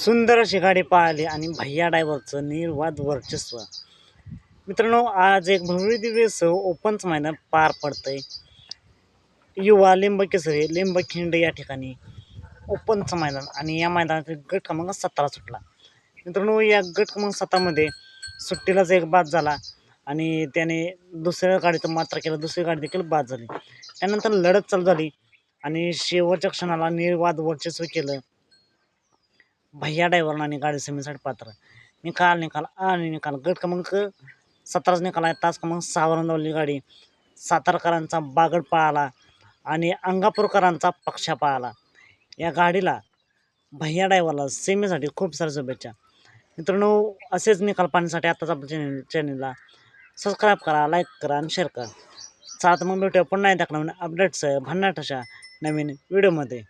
सुंदर अशी गाडी पळाली आणि भैया ड्रायव्हरचं निर्वाद वर्चस्व. मित्रांनो, आज एक भव्य दिव्य ओपनचं मैदान पार पडतंय. युवा लिंबकेसरी लिंबखिंड या ठिकाणी ओपनचं मैदान आणि या मैदानात गट क्रमांक 17 सुटला. मित्रांनो, या गट क्रमांक 17मध्ये सुट्टीलाच एक बाद झाला आणि त्याने दुसऱ्या गाडीचं मात्र केलं, दुसरी गाडी देखील बाद झाली. त्यानंतर लढत चालू झाली आणि शेवटच्या क्षणाला निर्वाद वर्चस्व केलं भैया ड्रायव्हरनं आणि गाडी सेमीसाठी पात्र. निकाल आणि निकाल. गट क्रमांक 17चा निकाल आहे. तास क्रमांक 6वर धावलेली गाडी सातारकरांचा बागड पळाला आणि अंगापूरकरांचा पक्षा पळाला. या गाडीला भैया ड्रायव्हरला सेमीसाठी खूप साऱ्या शुभेच्छा. मित्रांनो, असेच निकाल पाहण्यासाठी आताच आपल्या चॅनलला सबस्क्राईब करा, लाईक करा आणि शेअर करा. चला तर मग भेटूया पुन्हा एकदा नवीन अपडेट्स भन्नाट अशा नवीन व्हिडिओमध्ये.